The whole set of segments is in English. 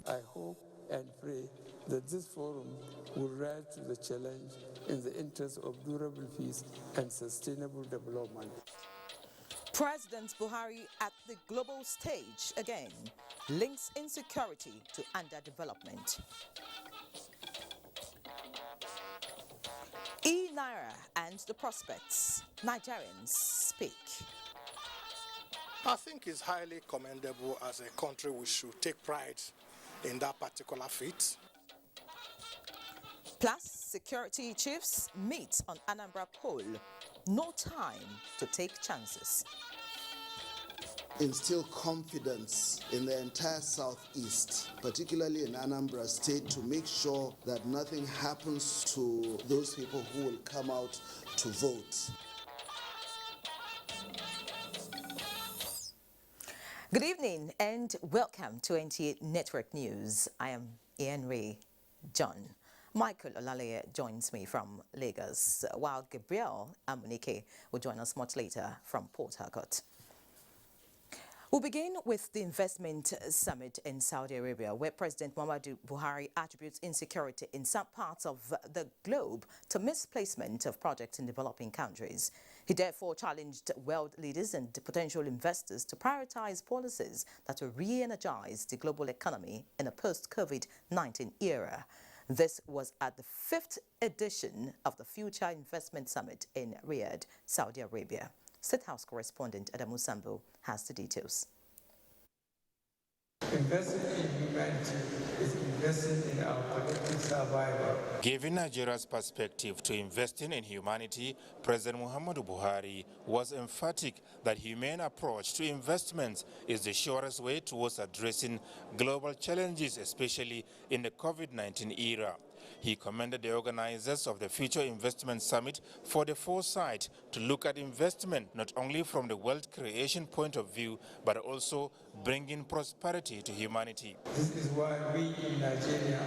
I hope and pray that this forum will rise to the challenge in the interest of durable peace and sustainable development. President Buhari at the global stage again links insecurity to underdevelopment. E-Naira and the prospects. Nigerians speak. I think it's highly commendable. As a country, we should take pride in that particular feat. Plus, security chiefs meet on Anambra poll. No time to take chances. Instill confidence in the entire southeast, particularly in Anambra State, to make sure that nothing happens to those people who will come out to vote. Good evening and welcome to NTA Network News. I am Ian Ray John. Michael Olaleye joins me from Lagos, while Gabriel Amunike will join us much later from Port Harcourt. We'll begin with the investment summit in Saudi Arabia, where President Muhammadu Buhari attributes insecurity in some parts of the globe to misplacement of projects in developing countries. He therefore challenged world leaders and potential investors to prioritize policies that will re-energize the global economy in a post-COVID-19 era. This was at the 5th edition of the Future Investment Summit in Riyadh, Saudi Arabia. State House correspondent Adamu Sambo has the details. Investing in humanity is investing in our collective survival. Given Nigeria's perspective to investing in humanity, President Muhammadu Buhari was emphatic that humane approach to investments is the surest way towards addressing global challenges, especially in the COVID-19 era. He commended the organizers of the Future Investment Summit for the foresight to look at investment not only from the wealth creation point of view, but also bringing prosperity to humanity. This is why we in Nigeria,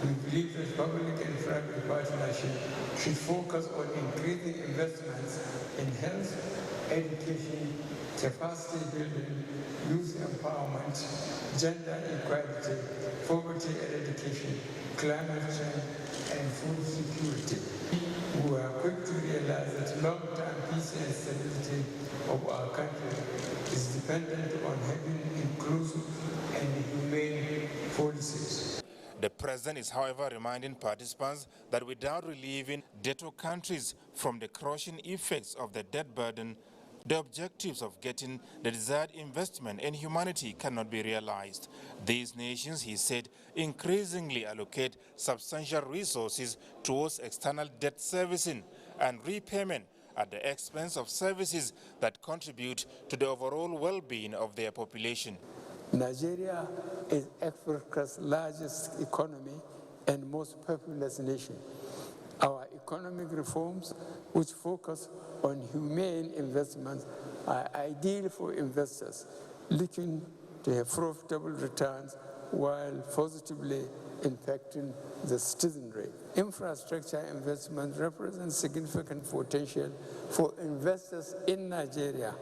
we believe that public and private partnership should focus on increasing investments in health, education, capacity building, youth empowerment, gender equality, poverty eradication, climate change, and food security. We are quick to realize that long-term peace and stability of our country is dependent on having inclusive and humane policies. The president is, however, reminding participants that without relieving debtor countries from the crushing effects of the debt burden, the objectives of getting the desired investment in humanity cannot be realized. These nations, he said, increasingly allocate substantial resources towards external debt servicing and repayment at the expense of services that contribute to the overall well-being of their population. Nigeria is Africa's largest economy and most populous nation. Our economic reforms, which focus on humane investments, are ideal for investors looking to have profitable returns while positively impacting the citizenry. Infrastructure investment represents significant potential for investors in Nigeria.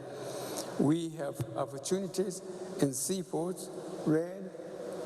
We have opportunities in seaports, rail,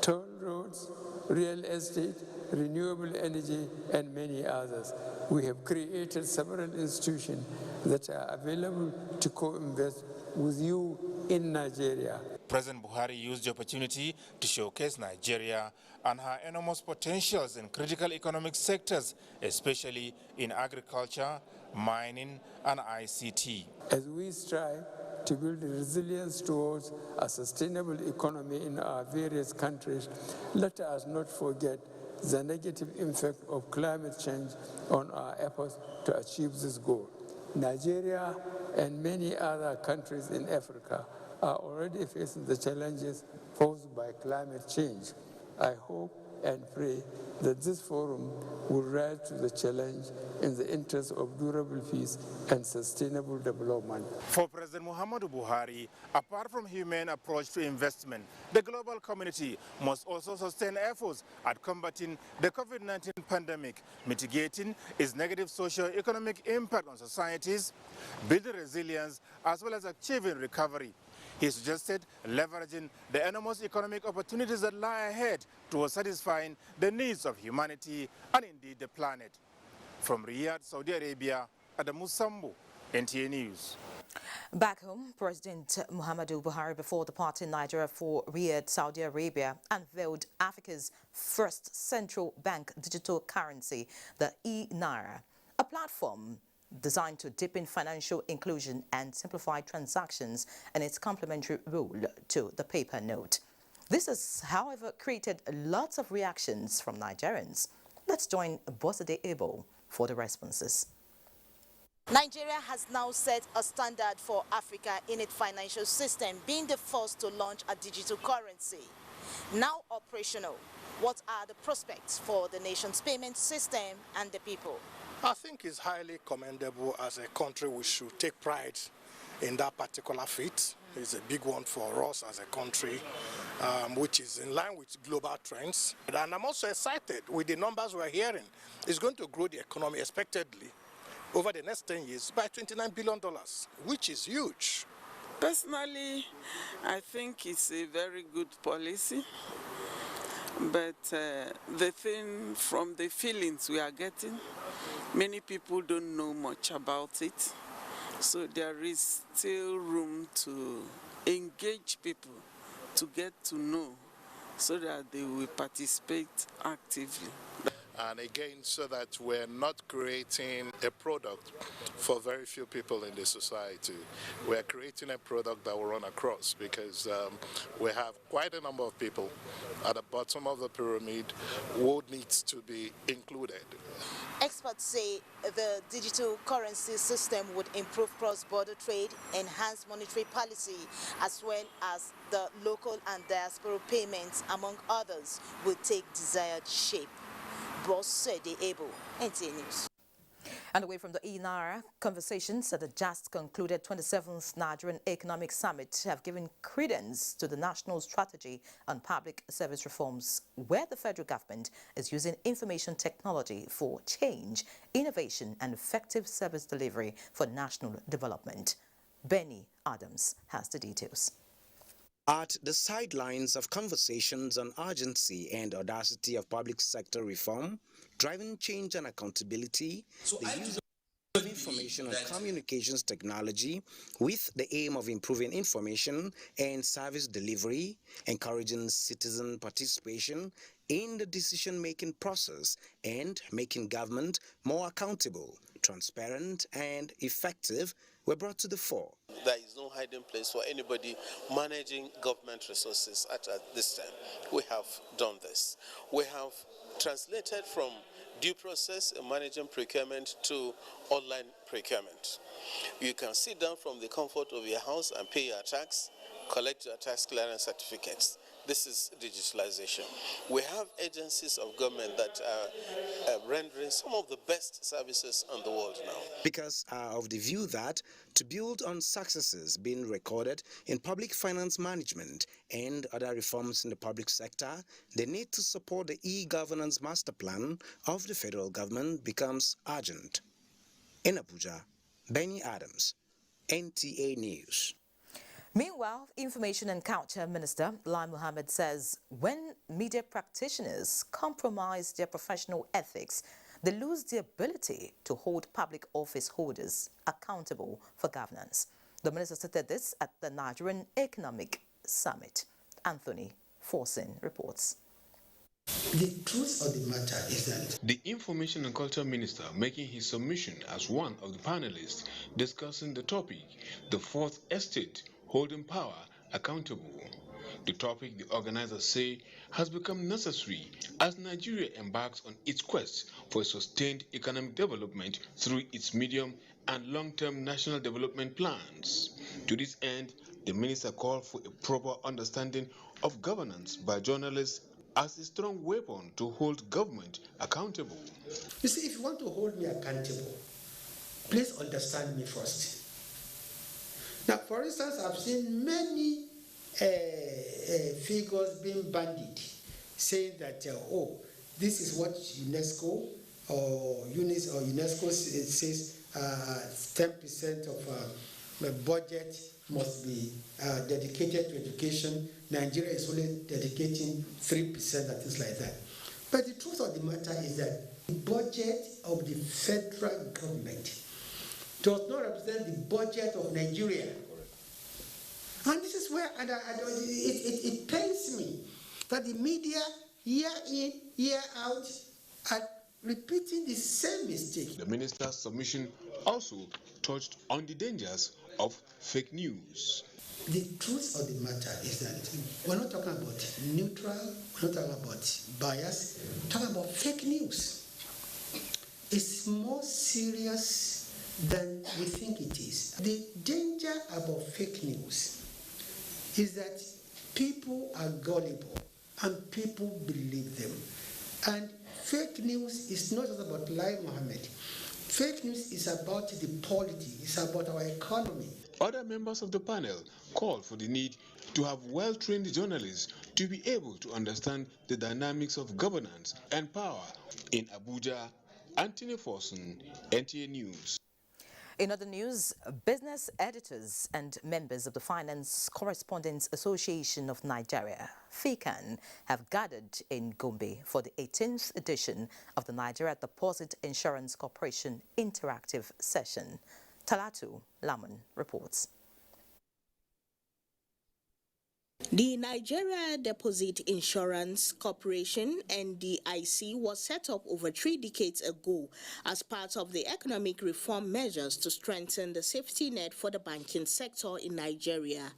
toll roads, real estate, renewable energy, and many others. We have created several institutions that are available to co-invest with you in Nigeria. President Buhari used the opportunity to showcase Nigeria and her enormous potentials in critical economic sectors, especially in agriculture, mining, and ICT. As we strive to build resilience towards a sustainable economy in our various countries, let us not forget the negative impact of climate change on our efforts to achieve this goal. Nigeria and many other countries in Africa are already facing the challenges posed by climate change. I hope and pray that this forum will rise to the challenge in the interest of durable peace and sustainable development. For President Muhammadu Buhari, apart from humane approach to investment, the global community must also sustain efforts at combating the COVID-19 pandemic, mitigating its negative socio-economic impact on societies, building resilience, as well as achieving recovery. He suggested leveraging the enormous economic opportunities that lie ahead towards satisfying the needs of humanity and indeed the planet. From Riyadh, Saudi Arabia, Adamu Sambu, NTA News. Back home, President Muhammadu Buhari, before departing Nigeria for Riyadh, Saudi Arabia, unveiled Africa's first central bank digital currency, the e-Naira, a platform designed to deepen financial inclusion and simplify transactions and its complementary role to the paper note. This has, however, created lots of reactions from Nigerians. Let's join Bosade Ebo for the responses. Nigeria has now set a standard for Africa in its financial system, being the first to launch a digital currency. Now operational, what are the prospects for the nation's payment system and the people? I think it's highly commendable. As a country, we should take pride in that particular feat. It's a big one for us as a country, which is in line with global trends. And I'm also excited with the numbers we're hearing. It's going to grow the economy expectedly over the next 10 years by $29 billion, which is huge. Personally, I think it's a very good policy. But the thing from the feelings we are getting, many people don't know much about it. So there is still room to engage people, to get to know, so that they will participate actively. And again, so that we're not creating a product for very few people in the society. We're creating a product that will run across, because we have quite a number of people at the bottom of the pyramid who needs to be included. Experts say the digital currency system would improve cross-border trade, enhance monetary policy, as well as the local and diaspora payments, among others, will take desired shape. Bosede Ebo, NTA News. And away from the e-Naira, conversations at the just concluded 27th Nigerian Economic Summit have given credence to the national strategy on public service reforms, where the federal government is using information technology for change, innovation and effective service delivery for national development. Benny Adams has the details. At the sidelines of conversations on urgency and audacity of public sector reform, driving change and accountability, the use of information and communications technology with the aim of improving information and service delivery, encouraging citizen participation in the decision-making process and making government more accountable, transparent and effective were brought to the fore. There is no hiding place for anybody managing government resources at this time. We have done this. We have translated from due process in managing procurement to online procurement. You can sit down from the comfort of your house and pay your tax, collect your tax clearance certificates. This is digitalization. We have agencies of government that are rendering some of the best services in the world now. Because of the view that to build on successes being recorded in public finance management and other reforms in the public sector, the need to support the e-governance master plan of the federal government becomes urgent. In Abuja, Benny Adams, NTA News. Meanwhile, Information and Culture Minister Lai Mohammed says when media practitioners compromise their professional ethics, they lose the ability to hold public office holders accountable for governance. The minister stated this at the Nigerian Economic Summit. Anthony Forsen reports. The truth of the matter is that the Information and Culture Minister making his submission as one of the panelists discussing the topic, the Fourth Estate holding power accountable. The topic, the organizers say, has become necessary as Nigeria embarks on its quest for a sustained economic development through its medium and long-term national development plans. To this end, the minister called for a proper understanding of governance by journalists as a strong weapon to hold government accountable. You see, if you want to hold me accountable, please understand me first. Now, for instance, I've seen many figures being bandied, saying that, oh, this is what UNESCO or UNESCO says 10% of the budget must be dedicated to education. Nigeria is only dedicating 3% and things like that. But the truth of the matter is that the budget of the federal government does not represent the budget of Nigeria. And this is where it pains me that the media, year in, year out, are repeating the same mistake. The minister's submission also touched on the dangers of fake news. The truth of the matter is that we're not talking about neutral, we're not talking about bias, we're talking about fake news. It's more serious than we think it is. The danger about fake news is that people are gullible and people believe them. And fake news is not just about Lai Mohammed. Fake news is about the polity, it's about our economy. Other members of the panel called for the need to have well-trained journalists to be able to understand the dynamics of governance and power. In Abuja, Anthony Forson, NTA News. In other news, business editors and members of the Finance Correspondents Association of Nigeria, FICAN, have gathered in Gombe for the 18th edition of the Nigeria Deposit Insurance Corporation Interactive Session. Talatu Laman reports. The Nigeria Deposit Insurance Corporation, NDIC, was set up over 3 decades ago as part of the economic reform measures to strengthen the safety net for the banking sector in Nigeria.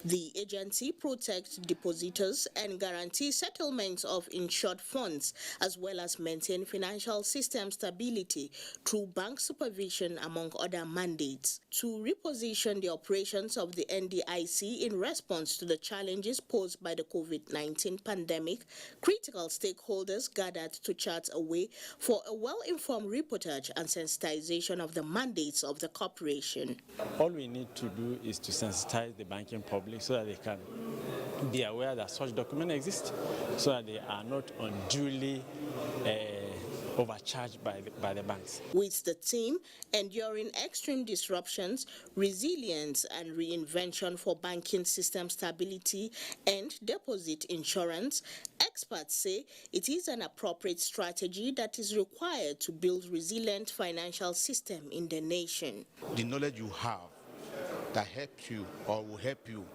The agency protects depositors and guarantees settlements of insured funds, as well as maintain financial system stability through bank supervision, among other mandates. To reposition the operations of the NDIC in response to the challenges posed by the COVID-19 pandemic, critical stakeholders gathered to chart a way for a well-informed reportage and sensitization of the mandates of the corporation. All we need to do is to sensitize the banking public so that they can be aware that such documents exist, so that they are not unduly overcharged by the banks. With the theme, enduring extreme disruptions, resilience and reinvention for banking system stability and deposit insurance, experts say it is an appropriate strategy that is required to build resilient financial system in the nation. The knowledge you have that helps you or will help you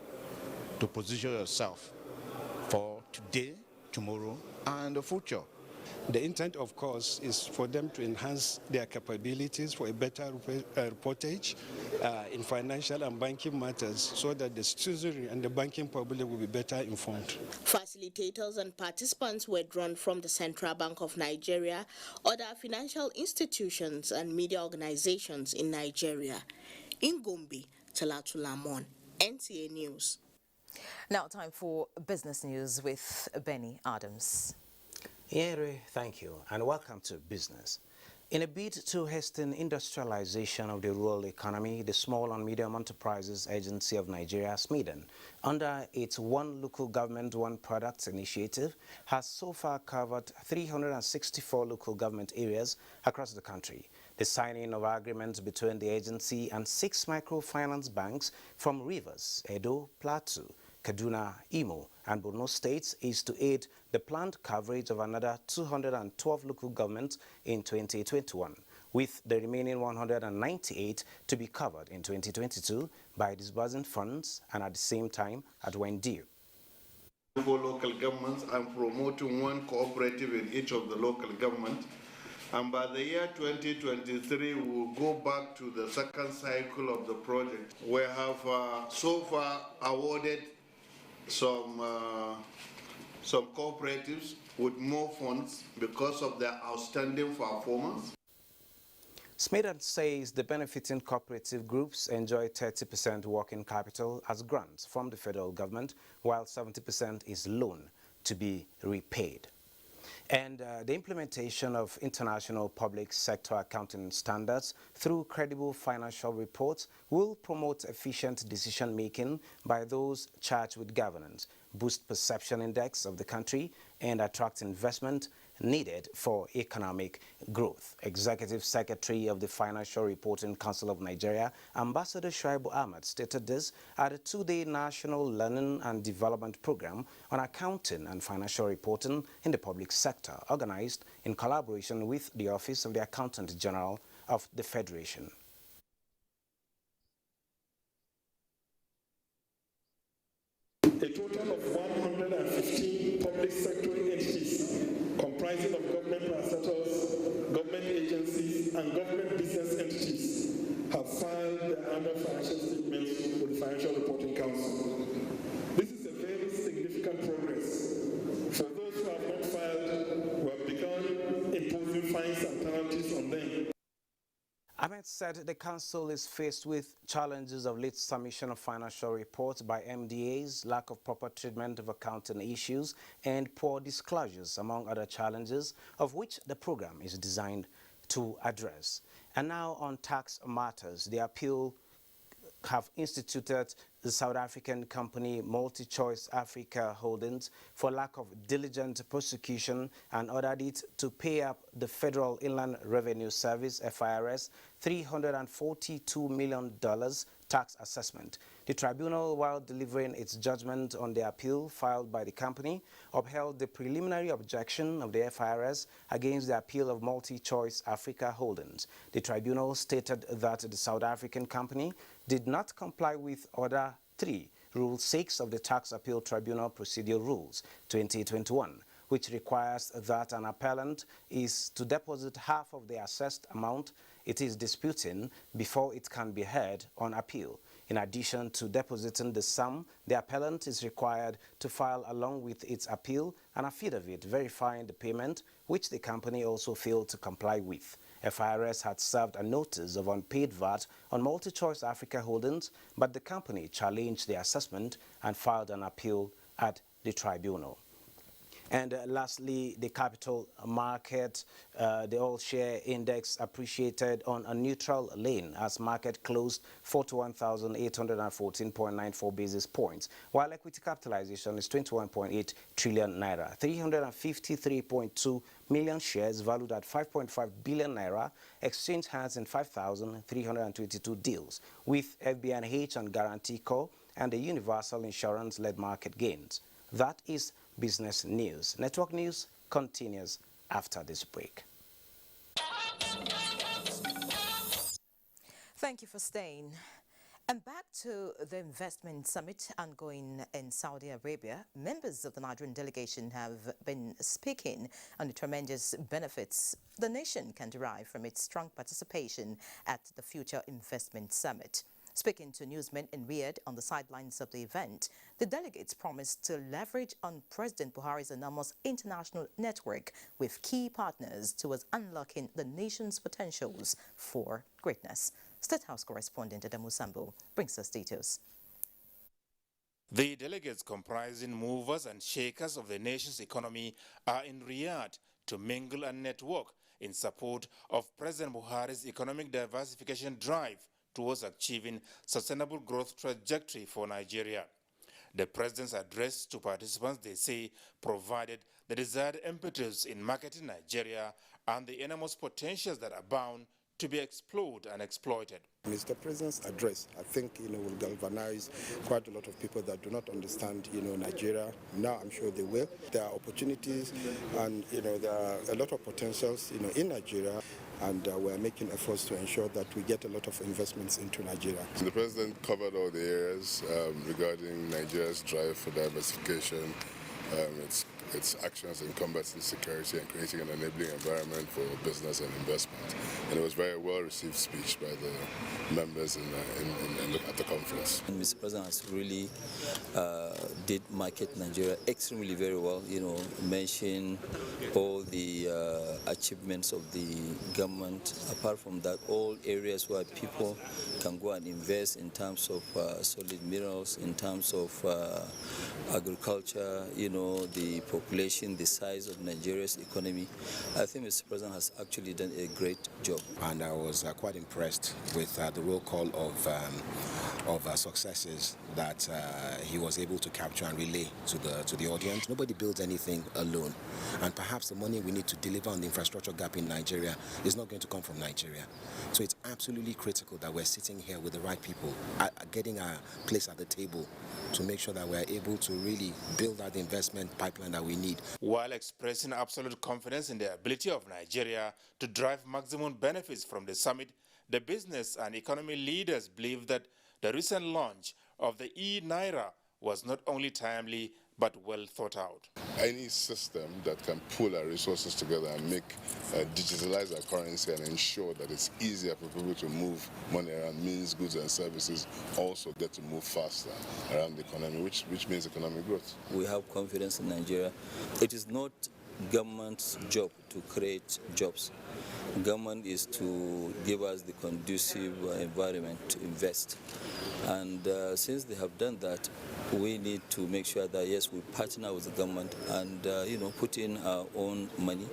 to position yourself for today, tomorrow, and the future. The intent, of course, is for them to enhance their capabilities for a better reportage in financial and banking matters so that the citizenry and the banking public will be better informed. Facilitators and participants were drawn from the Central Bank of Nigeria, other financial institutions and media organizations in Nigeria. In Gombe, Talatu Lamon, NTA News. Now time for business news with Benny Adams. Henry, thank you, and welcome to Business. In a bid to hasten industrialization of the rural economy, the Small and Medium Enterprises Agency of Nigeria, SMEDAN, under its One Local Government, One Product initiative, has so far covered 364 local government areas across the country. The signing of agreements between the agency and 6 microfinance banks from Rivers, Edo, Plateau, Kaduna, Imo, and Borno states is to aid the planned coverage of another 212 local governments in 2021, with the remaining 198 to be covered in 2022 by disbursing funds and at the same time at when due. For local governments and promoting one cooperative in each of the local governments. And by the year 2023, we will go back to the second cycle of the project. We have so far awarded some cooperatives with more funds because of their outstanding performance. SMEDAN says the benefiting cooperative groups enjoy 30% working capital as grants from the federal government, while 70% is loan. to be repaid. And the implementation of international public sector accounting standards through credible financial reports will promote efficient decision-making by those charged with governance, boost perception index of the country, and attract investment needed for economic growth. Executive Secretary of the Financial Reporting Council of Nigeria, Ambassador Shuaibu Ahmed, stated this at a two-day National Learning and Development Program on Accounting and Financial Reporting in the Public Sector, organized in collaboration with the Office of the Accountant General of the Federation. A total of 115 public sector entities comprising of government parastatals, government agencies, and government business entities have filed their annual financial statements with the Financial Reporting Council. This is a very significant progress. For those who have not filed, we have begun imposing fines and penalties on them. Ahmed said the council is faced with challenges of late submission of financial reports by MDAs, lack of proper treatment of accounting issues, and poor disclosures, among other challenges, of which the program is designed to address. And now on tax matters, the appeal have instituted the South African company MultiChoice Africa Holdings for lack of diligent prosecution and ordered it to pay up the Federal Inland Revenue Service, FIRS, $342 million tax assessment. The tribunal, while delivering its judgment on the appeal filed by the company, upheld the preliminary objection of the FIRS against the appeal of MultiChoice Africa Holdings. The tribunal stated that the South African company did not comply with Order 3, Rule 6 of the Tax Appeal Tribunal Procedure Rules 2021, which requires that an appellant is to deposit half of the assessed amount it is disputing before it can be heard on appeal. In addition to depositing the sum, the appellant is required to file along with its appeal an affidavit verifying the payment, which the company also failed to comply with. FIRS had served a notice of unpaid VAT on MultiChoice Africa Holdings, but the company challenged the assessment and filed an appeal at the tribunal. And lastly, the capital market, the all-share index appreciated on a neutral lane as market closed 41,814.94 basis points, while equity capitalization is 21.8 trillion naira. 353.2 million shares valued at 5.5 billion naira exchanged hands in 5,322 deals, with FBNH and Guarantee Co. and the Universal Insurance-led market gains. That is business news. Network news continues after this break. Thank you for staying. And back to the investment summit ongoing in Saudi Arabia, members of the Nigerian delegation have been speaking on the tremendous benefits the nation can derive from its strong participation at the Future Investment Summit. Speaking to newsmen in Riyadh on the sidelines of the event, the delegates promised to leverage on President Buhari's enormous international network with key partners towards unlocking the nation's potentials for greatness. State House correspondent Adamu Sambo brings us details. The delegates, comprising movers and shakers of the nation's economy, are in Riyadh to mingle and network in support of President Buhari's economic diversification drive towards achieving sustainable growth trajectory for Nigeria. The president's address to participants, they say, provided the desired impetus in marketing Nigeria and the enormous potentials that abound to be explored and exploited. Mr. President's address, I think, will galvanize quite a lot of people that do not understand, Nigeria. Now I'm sure they will. There are opportunities and, there are a lot of potentials, in Nigeria. And we're making efforts to ensure that we get a lot of investments into Nigeria. The President covered all the areas regarding Nigeria's drive for diversification, its its actions in combating security and creating an enabling environment for business and investment. And it was a very well-received speech by the members at the conference. And Mr. President has really did market Nigeria extremely very well, mention all the achievements of the government. Apart from that, all areas where people can go and invest in terms of solid minerals, in terms of agriculture, the population, the size of Nigeria's economy. I think Mr. President has actually done a great job. And I was quite impressed with the roll call of successes that he was able to capture and relay to the audience. Nobody builds anything alone, and perhaps the money we need to deliver on the infrastructure gap in Nigeria is not going to come from Nigeria. So it's absolutely critical that we're sitting here with the right people, getting our place at the table to make sure that we're able to really build out the investment pipeline that we need. While expressing absolute confidence in the ability of Nigeria to drive maximum benefits from the summit, the business and economy leaders believe that the recent launch of the e-Naira was not only timely but well thought out. Any system that can pull our resources together and digitalize our currency and ensure that it's easier for people to move money around means goods and services also get to move faster around the economy, which means economic growth. We have confidence in Nigeria. It is not government's job to create jobs. Government is to give us the conducive environment to invest. And since they have done that, we need to make sure that, yes, we partner with the government and, put in our own money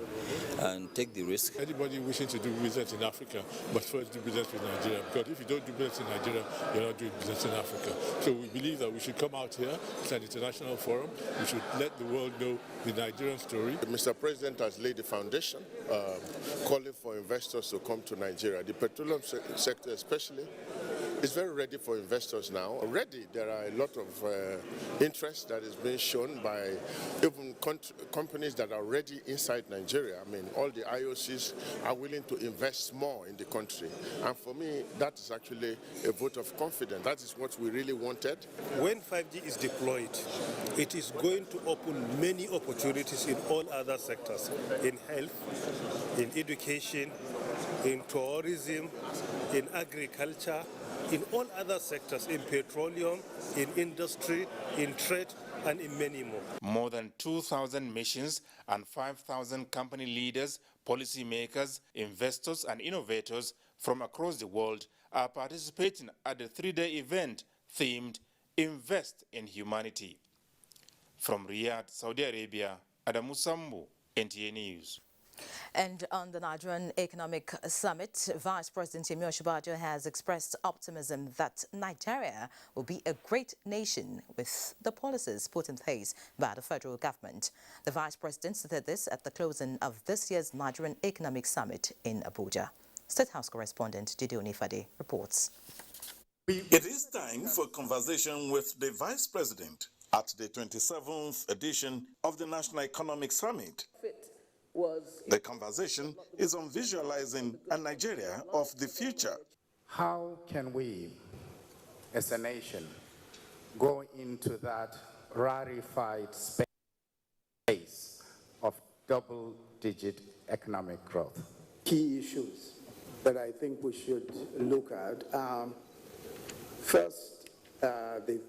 and take the risk. Anybody wishing to do business in Africa must first do business with Nigeria, because if you don't do business in Nigeria, you're not doing business in Africa. So we believe that we should come out here. It's an international forum. We should let the world know the Nigerian story. Mr. President has laid the foundation, calling for investors to come to Nigeria. The petroleum sector especially is very ready for investors now. Already there are a lot of interest that is being shown by even companies that are already inside Nigeria. I mean, all the IOCs are willing to invest more in the country. And for me, that is actually a vote of confidence. That is what we really wanted. When 5G is deployed, it is going to open many opportunities in all other sectors, in health, in education, in tourism, in agriculture, in all other sectors, in petroleum, in industry, in trade, and in many more. More than 2,000 missions and 5,000 company leaders, policymakers, investors, and innovators from across the world are participating at the three-day event themed Invest in Humanity. From Riyadh, Saudi Arabia, Adamu Sambu, NTA News. And on the Nigerian Economic Summit, Vice President Yemi Osinbajo has expressed optimism that Nigeria will be a great nation with the policies put in place by the federal government. The Vice President said this at the closing of this year's Nigerian Economic Summit in Abuja. State House correspondent Didi Onifade reports. It is time for a conversation with the Vice President at the 27th edition of the National Economic Summit. The conversation is on visualizing a Nigeria of the future. How can we, as a nation, go into that rarefied space of double-digit economic growth? Key issues that I think we should look at are, first, the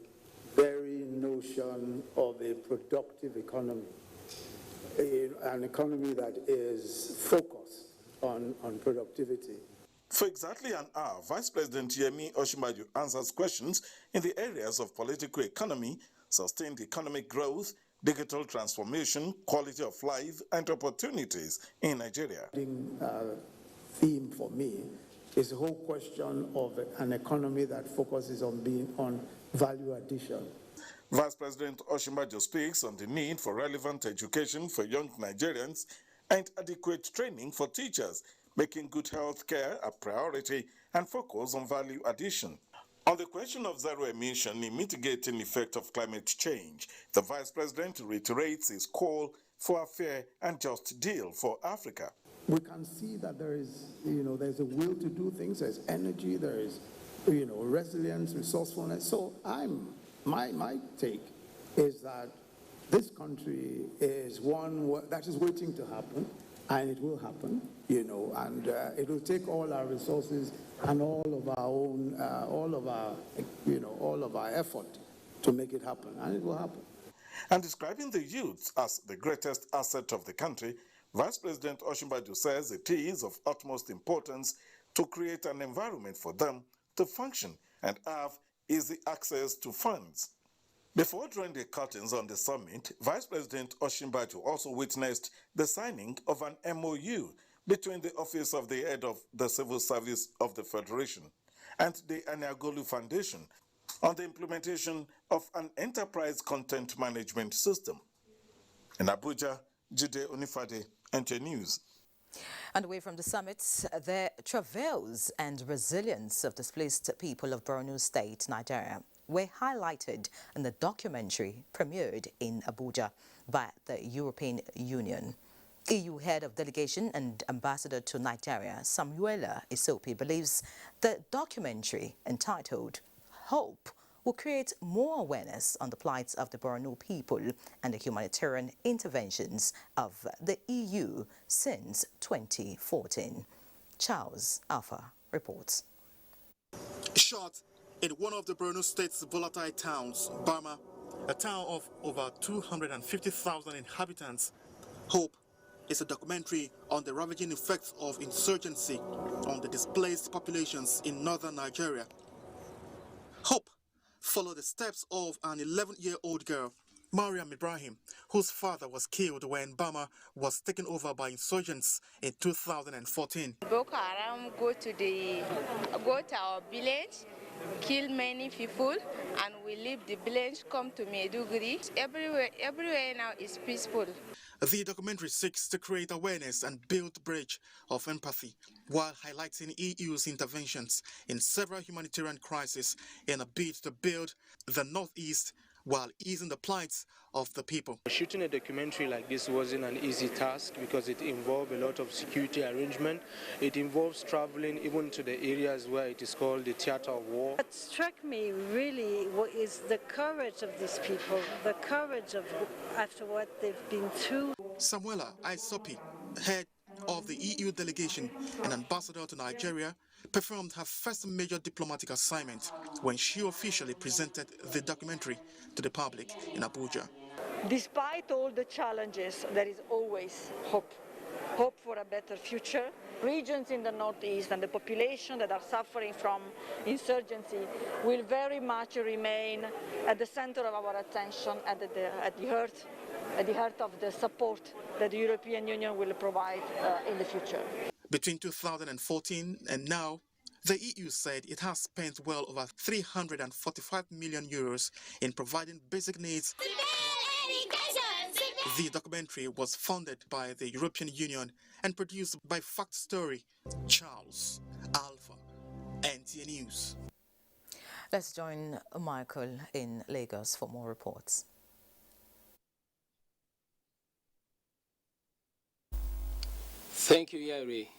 very notion of a productive economy. An economy that is focused on productivity. For exactly an hour, Vice President Yemi Osinbajo answers questions in the areas of political economy, sustained economic growth, digital transformation, quality of life, and opportunities in Nigeria. The theme for me is the whole question of an economy that focuses on value addition. Vice President Osinbajo speaks on the need for relevant education for young Nigerians and adequate training for teachers, making good health care a priority and focus on value addition. On the question of zero emission in mitigating the effect of climate change, the Vice President reiterates his call for a fair and just deal for Africa. We can see that there's a will to do things, there's energy, there is, resilience, resourcefulness. So my take is that This country is one that is waiting to happen, and it will happen, you know, and it will take all our resources and all of our own, all of our effort to make it happen, and it will happen. And describing the youths as the greatest asset of the country, Vice President Osinbajo says it is of utmost importance to create an environment for them to function and have easy access to funds. Before drawing the curtains on the summit, Vice President Osinbajo also witnessed the signing of an MOU between the Office of the Head of the Civil Service of the Federation and the Aniagolu Foundation on the implementation of an enterprise content management system. In Abuja, Jide Onifade, NT News. And away from the summit, the travails and resilience of displaced people of Borno State, Nigeria, were highlighted in the documentary premiered in Abuja by the European Union. EU head of delegation and ambassador to Nigeria, Samuela Isopi, believes the documentary entitled Hope will create more awareness on the plights of the Borno people and the humanitarian interventions of the EU since 2014. Charles Alpha reports. Shot in one of the Borno State's volatile towns, Bama, a town of over 250,000 inhabitants, Hope is a documentary on the ravaging effects of insurgency on the displaced populations in northern Nigeria. Hope followed the steps of an 11-year-old girl, Mariam Ibrahim, whose father was killed when Bama was taken over by insurgents in 2014. Boko Haram go to our village, kill many people, and we leave the village, come to Maiduguri. Everywhere now is peaceful. The documentary seeks to create awareness and build a bridge of empathy while highlighting EU's interventions in several humanitarian crises in a bid to build the Northeast while easing the plights of the people. Shooting a documentary like this wasn't an easy task because it involved a lot of security arrangement. It involves traveling even to the areas where it is called the theater of war. What struck me really is the courage of these people, the courage of after what they've been through. Samuela Isopi, head of the EU delegation and ambassador to Nigeria, performed her first major diplomatic assignment when she officially presented the documentary to the public in Abuja. Despite all the challenges, there is always hope. Hope for a better future. Regions in the Northeast and the population that are suffering from insurgency will very much remain at the center of our attention, at the heart of the support that the European Union will provide in the future. Between 2014 and now, the EU said it has spent well over 345 million euros in providing basic needs. The documentary was funded by the European Union and produced by Fact Story. Charles Alpha, NTA News. Let's join Michael in Lagos for more reports. Thank you, Yeri.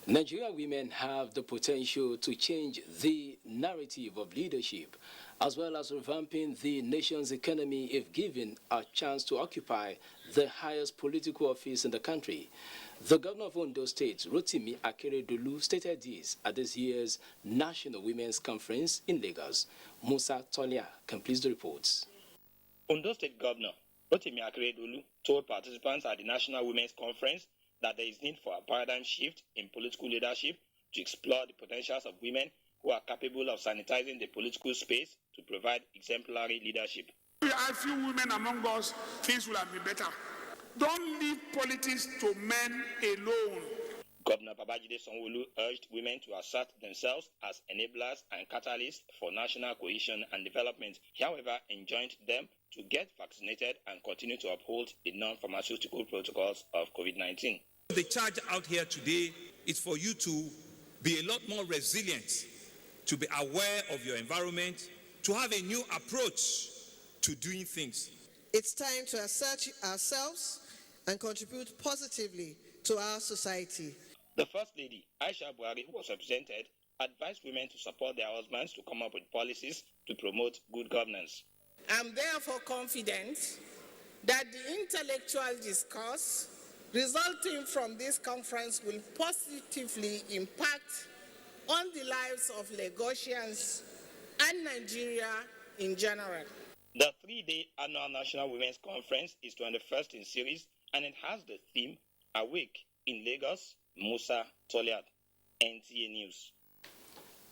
Nigerian women have the potential to change the narrative of leadership, as well as revamping the nation's economy if given a chance to occupy the highest political office in the country. The governor of Ondo State, Rotimi Akeredolu, stated this at this year's National Women's Conference in Lagos. Musa Tolia completes the reports. Ondo State Governor Rotimi Akeredolu told participants at the National Women's Conference that there is need for a paradigm shift in political leadership to explore the potentials of women who are capable of sanitizing the political space to provide exemplary leadership. If we have few women among us, things will have been better. Don't leave politics to men alone. Governor Babajide Sanwo-Olu urged women to assert themselves as enablers and catalysts for national cohesion and development. He, however, enjoined them to get vaccinated and continue to uphold the non-pharmaceutical protocols of COVID-19. The charge out here today is for you to be a lot more resilient, to be aware of your environment, to have a new approach to doing things. It's time to assert ourselves and contribute positively to our society. The First Lady, Aisha Buhari, who was represented, advised women to support their husbands to come up with policies to promote good governance. I'm therefore confident that the intellectual discourse resulting from this conference will positively impact on the lives of Lagosians and Nigeria in general. The three-day annual National Women's Conference is 21st in series, and it has the theme Awake in Lagos. Musa Toliat, NTA News.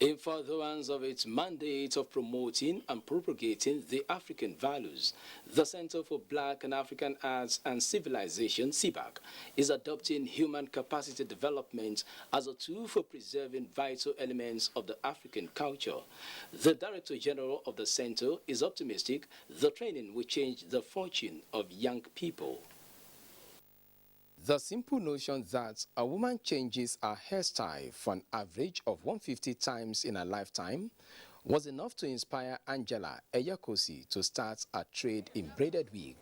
In furtherance of its mandate of promoting and propagating the African values, the Center for Black and African Arts and Civilization, CBAC, is adopting human capacity development as a tool for preserving vital elements of the African culture. The Director General of the center is optimistic the training will change the fortune of young people. The simple notion that a woman changes her hairstyle for an average of 150 times in a lifetime was enough to inspire Angela Eyakosi to start a trade in braided wig.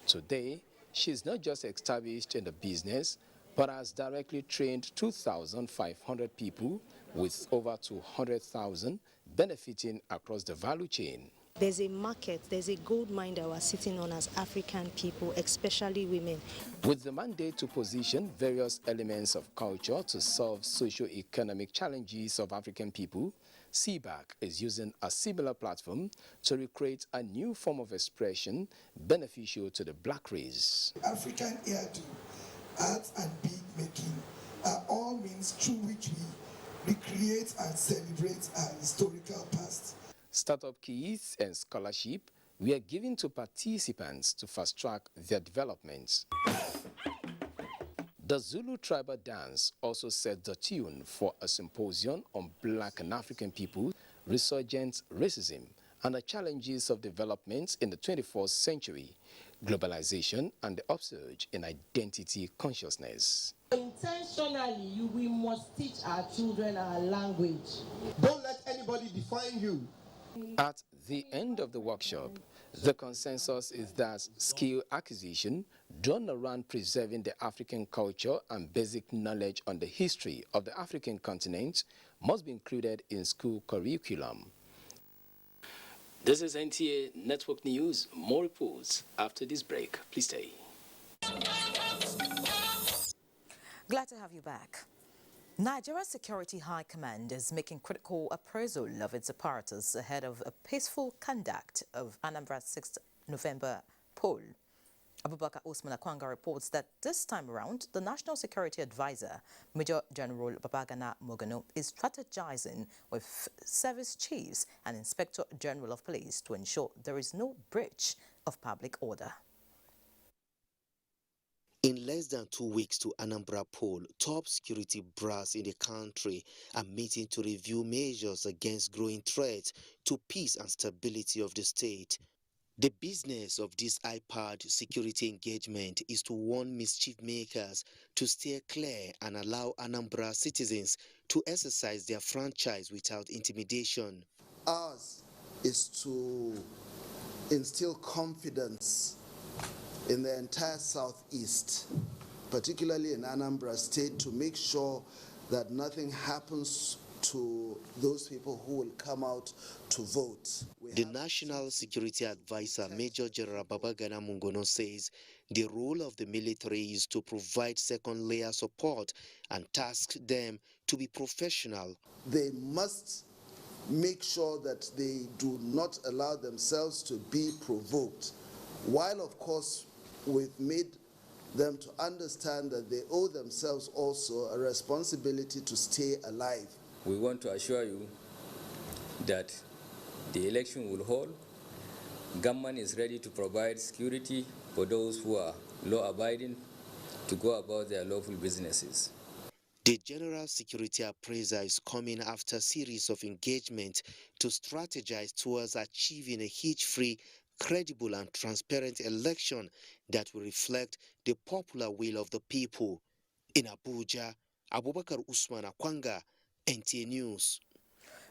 Today, she is not just established in the business, but has directly trained 2,500 people with over 200,000 benefiting across the value chain. There's a market, there's a gold mine that we're sitting on as African people, especially women. With the mandate to position various elements of culture to solve socio-economic challenges of African people, CBAC is using a similar platform to recreate a new form of expression beneficial to the black race. African hairdo, art and bead making are all means through which we recreate and celebrate our historical past. Startup keys and scholarship were given to participants to fast-track their developments. The Zulu tribal dance also set the tune for a symposium on Black and African people, resurgent racism, and the challenges of development in the 21st century, globalization, and the upsurge in identity consciousness. Intentionally, we must teach our children our language. Don't let anybody define you. At the end of the workshop, the consensus is that skill acquisition done around preserving the African culture and basic knowledge on the history of the African continent must be included in school curriculum. This is NTA Network News. More reports after this break. Please stay. Glad to have you back. Nigeria's Security High Command is making critical appraisal of its apparatus ahead of a peaceful conduct of Anambra's 6th November poll. Abubakar Usman Akwanga reports that this time around, the National Security Advisor, Major General Babagana Mogano, is strategizing with service chiefs and Inspector General of Police to ensure there is no breach of public order. In less than 2 weeks to Anambra poll, top security brass in the country are meeting to review measures against growing threats to peace and stability of the state. The business of this high-powered security engagement is to warn mischief makers to steer clear and allow Anambra citizens to exercise their franchise without intimidation. Ours is to instill confidence in the entire southeast, particularly in Anambra State, to make sure that nothing happens to those people who will come out to vote. The National Security Advisor, Major General Babagana Mungono, says the role of the military is to provide second-layer support and task them to be professional. They must make sure that they do not allow themselves to be provoked, while of course we've made them to understand that they owe themselves also a responsibility to stay alive. We want to assure you that the election will hold. Government is ready to provide security for those who are law-abiding to go about their lawful businesses. The General Security Appraiser is coming after a series of engagement to strategize towards achieving a hitch-free, credible and transparent election that will reflect the popular will of the people. In Abuja, Abubakar Usman Akwanga, NTA News.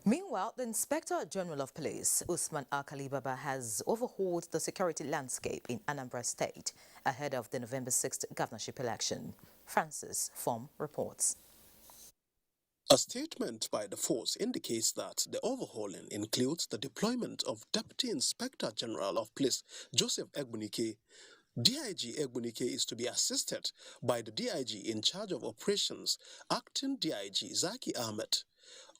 Meanwhile, the Inspector General of Police, Usman Akalibaba, has overhauled the security landscape in Anambra State ahead of the November 6th governorship election. Francis Form reports. A statement by the force indicates that the overhauling includes the deployment of Deputy Inspector General of Police Joseph Egbunike, DIG Egbunike is to be assisted by the DIG in charge of operations, acting DIG Zaki Ahmed.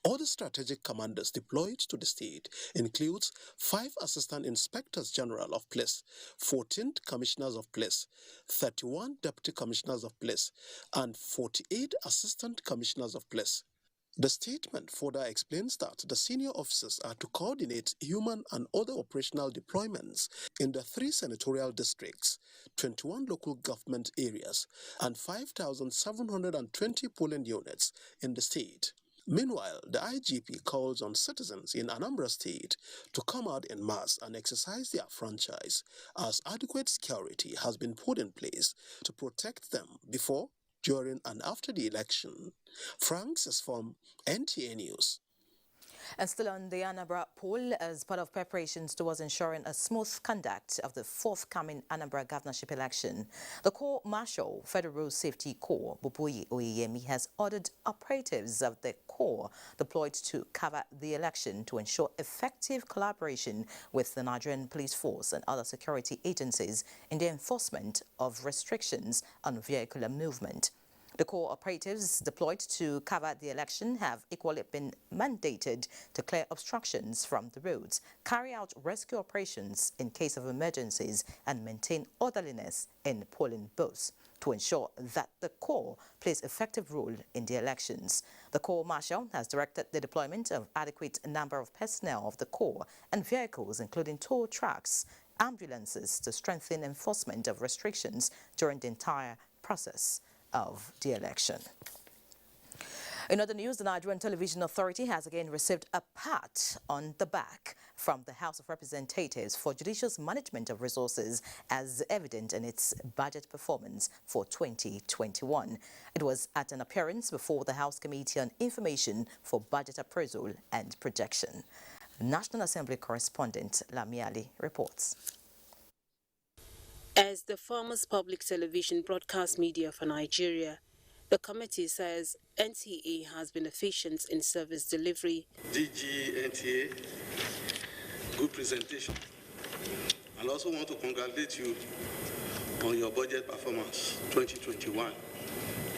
Other strategic commanders deployed to the state includes 5 Assistant Inspectors General of Police, 14 Commissioners of Police, 31 Deputy Commissioners of Police, and 48 Assistant Commissioners of Police. The statement further explains that the senior officers are to coordinate human and other operational deployments in the 3 senatorial districts, 21 local government areas, and 5,720 polling units in the state. Meanwhile, the IGP calls on citizens in Anambra State to come out in mass and exercise their franchise, as adequate security has been put in place to protect them before, during, and after the election. Franks is from NTA News. And still on the Anambra poll, as part of preparations towards ensuring a smooth conduct of the forthcoming Anambra governorship election, the Corps Marshal, Federal Road Safety Corps, Buboyi Oyeyemi, has ordered operatives of the Corps deployed to cover the election to ensure effective collaboration with the Nigerian police force and other security agencies in the enforcement of restrictions on vehicular movement. The Corps operatives deployed to cover the election have equally been mandated to clear obstructions from the roads, carry out rescue operations in case of emergencies, and maintain orderliness in polling booths to ensure that the Corps plays effective role in the elections. The Corps Marshal has directed the deployment of adequate number of personnel of the Corps and vehicles, including tow trucks, ambulances, to strengthen enforcement of restrictions during the entire process of the election. In other news, the Nigerian Television Authority has again received a pat on the back from the House of Representatives for judicious management of resources, as evident in its budget performance for 2021. It was at an appearance before the House Committee on Information for Budget Appraisal and Projection. National Assembly correspondent Lamiali reports. As the Farmers Public Television Broadcast Media for Nigeria, the committee says NTA has been efficient in service delivery. DG NTA, good presentation. I also want to congratulate you on your budget performance 2021,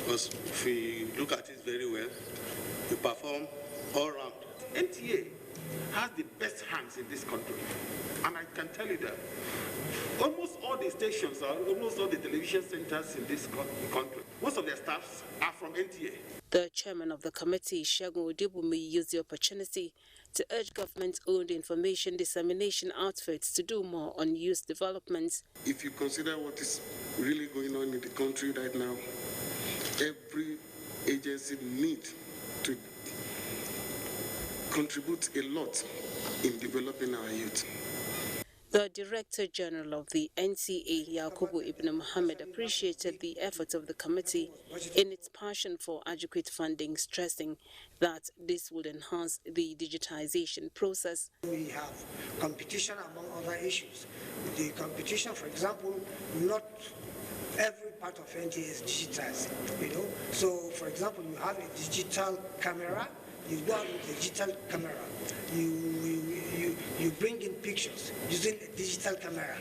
because if we look at it very well, you perform all round. NTA has the best hands in this country, and I can tell you that almost all the stations, almost all the television centers in this country, most of their staffs are from NTA. The chairman of the committee, Segun Odebumi, used the opportunity to urge government-owned information dissemination outfits to do more on youth development. If you consider what is really going on in the country right now, every agency needs to contribute a lot in developing our youth. The Director General of the NTA, Yakubu Ibn Mohammed, appreciated the efforts of the committee in its passion for adequate funding, stressing that this would enhance the digitization process. We have competition among other issues. The competition, for example, not every part of NTA is digitized, So, for example, you have a digital camera, you go out with a digital camera, you bring in pictures using a digital camera.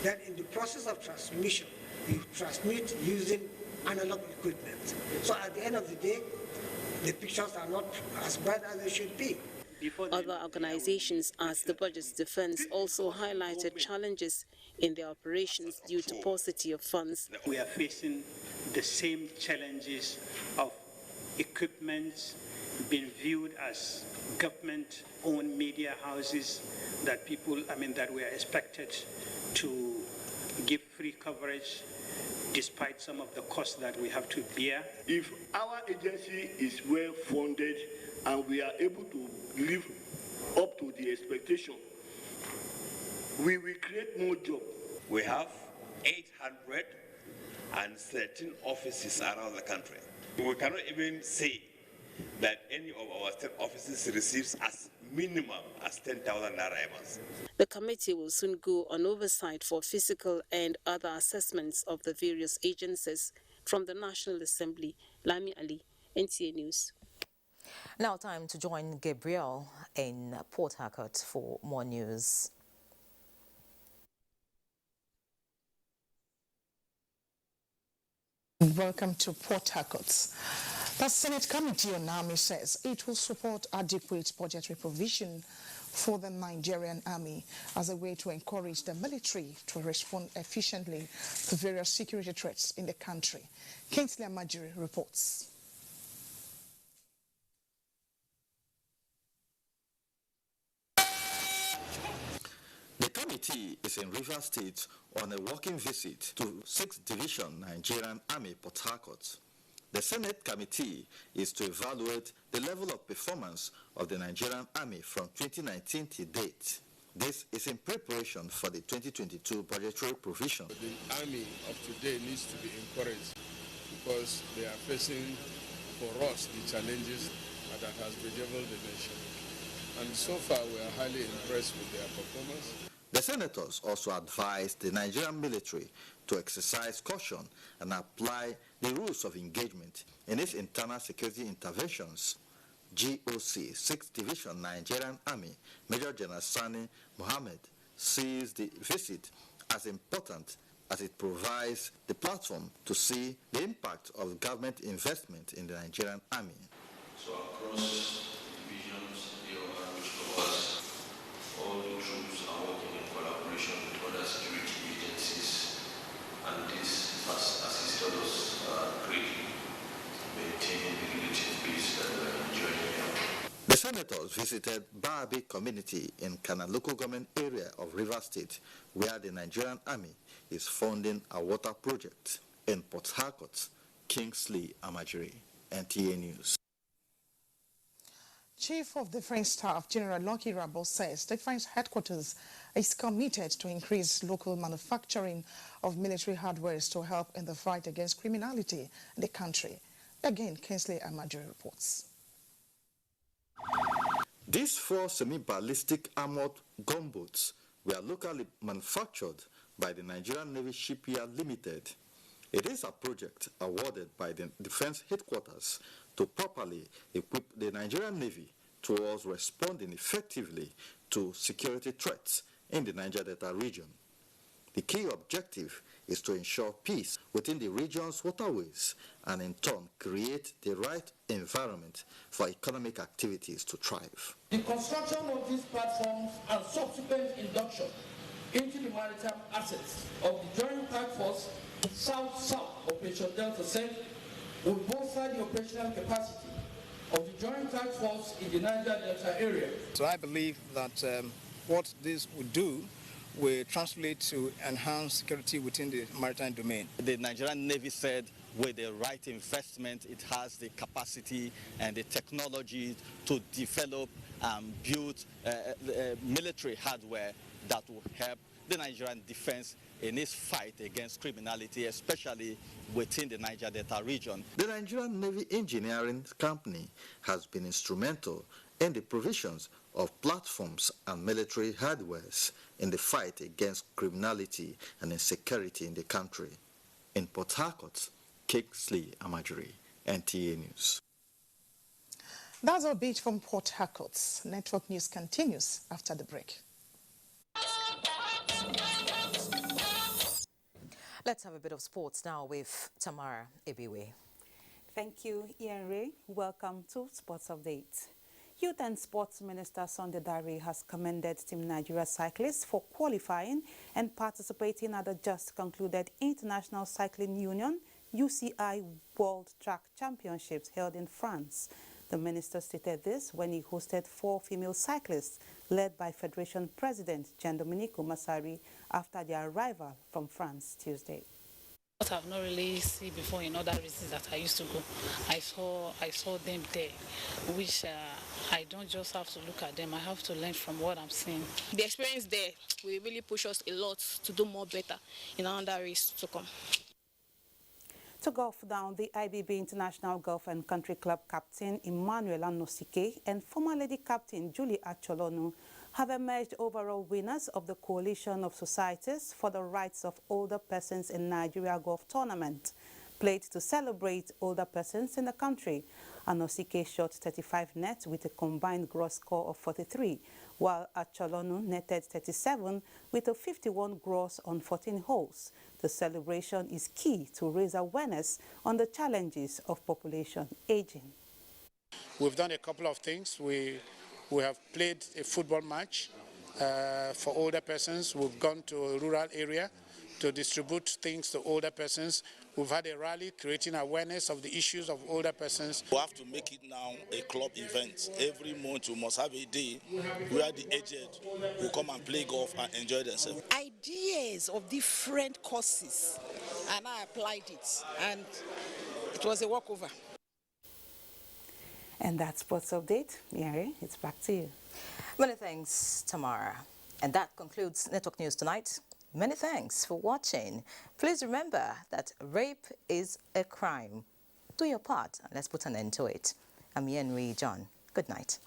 Then in the process of transmission, you transmit using analog equipment. So at the end of the day, the pictures are not as bad as they should be. Other organizations, as the Budget's Defense, also highlighted challenges in their operations due to paucity of funds. We are facing the same challenges of equipment being viewed as government-owned media houses that that we are expected to give free coverage despite some of the costs that we have to bear. If our agency is well funded and we are able to live up to the expectation, we will create more jobs. We have 813 offices around the country. We cannot even say that any of our state offices receives as minimum as 10,000 naira a month. The committee will soon go on oversight for physical and other assessments of the various agencies. From the National Assembly, Lami Ali, NTA News. Now time to join Gabriel in Port Harcourt for more news. Welcome to Port Harcourt. The Senate Committee on Army says it will support adequate budgetary provision for the Nigerian Army as a way to encourage the military to respond efficiently to various security threats in the country. Kingsley Amajiri reports. The committee is in Rivers State on a working visit to 6th Division Nigerian Army Port Harcourt. The Senate committee is to evaluate the level of performance of the Nigerian Army from 2019 to date. This is in preparation for the 2022 budgetary provision. The Army of today needs to be encouraged because they are facing, for us, the challenges that has bedeviled the nation. And so far, we are highly impressed with their performance. The senators also advised the Nigerian military to exercise caution and apply the rules of engagement in its internal security interventions. GOC 6th Division Nigerian Army Major General Sani Mohammed sees the visit as important as it provides the platform to see the impact of government investment in the Nigerian Army. So across divisions, which covers all the troops are working in collaboration with other security agencies, and this has assisted us greatly maintaining the relative peace that we are enjoying here. The senators visited Baabi community in Kana local government area of Rivers State, where the Nigerian Army is funding a water project. In Port Harcourt, Kingsley Amajiri, NTA News. Chief of Defense Staff General Lucky Rabo says Defense Headquarters is committed to increase local manufacturing of military hardware to help in the fight against criminality in the country. Again, Kingsley Amajiri reports. These 4 semi-ballistic armored gunboats were locally manufactured by the Nigerian Navy Shipyard Limited. It is a project awarded by the Defense Headquarters to properly equip the Nigerian Navy towards responding effectively to security threats in the Niger Delta region. The key objective is to ensure peace within the region's waterways and in turn create the right environment for economic activities to thrive. The construction of these platforms and subsequent induction into the maritime assets of the Joint Task Force South-South Operation Delta Center will bolster the operational capacity of the Joint Task Force in the Niger Delta area. So I believe that what this would do will translate to enhanced security within the maritime domain. The Nigerian Navy said with the right investment, it has the capacity and the technology to develop and build military hardware that will help the Nigerian defense in its fight against criminality, especially within the Niger Delta region. The Nigerian Navy Engineering Company has been instrumental in the provisions of platforms and military hardwares in the fight against criminality and insecurity in the country. In Port Harcourt, Kingsley Amajiri, NTA News. That's our beat from Port Harcourt. Network News continues after the break. Let's have a bit of sports now with Tamara Ebiwe. Thank you, Ian Ray. Welcome to Sports Update. Youth and Sports Minister Sunday Dare has commended Team Nigeria cyclists for qualifying and participating at the just concluded International Cycling Union UCI World Track Championships held in France. The minister stated this when he hosted 4 female cyclists led by Federation President Jean-Dominique Massari after their arrival from France Tuesday. What I've not really seen before in other races that I used to go, I saw them there, which I don't just have to look at them, I have to learn from what I'm seeing. The experience there will really push us a lot to do more better in another race to come. To golf down, the IBB International Golf and Country Club captain Emmanuel Anosike and former lady captain Julie Acholonu have emerged overall winners of the Coalition of Societies for the Rights of Older Persons in Nigeria Golf Tournament, played to celebrate older persons in the country. Anosike shot 35 nets with a combined gross score of 43, while Acholonu netted 37 with a 51 gross on 14 holes. The celebration is key to raise awareness on the challenges of population aging. We've done a couple of things. We have played a football match for older persons. We've gone to a rural area to distribute things to older persons. We've had a rally creating awareness of the issues of older persons. We have to make it now a club event. Every month we must have a day where the aged will come and play golf and enjoy themselves. Ideas of different courses, and I applied it, and it was a walkover. And that's Sports Update. Yari, it's back to you. Many thanks, Tamara. And that concludes Network News tonight. Many thanks for watching. Please remember that rape is a crime. Do your part and let's put an end to it. I'm Henry John. Good night.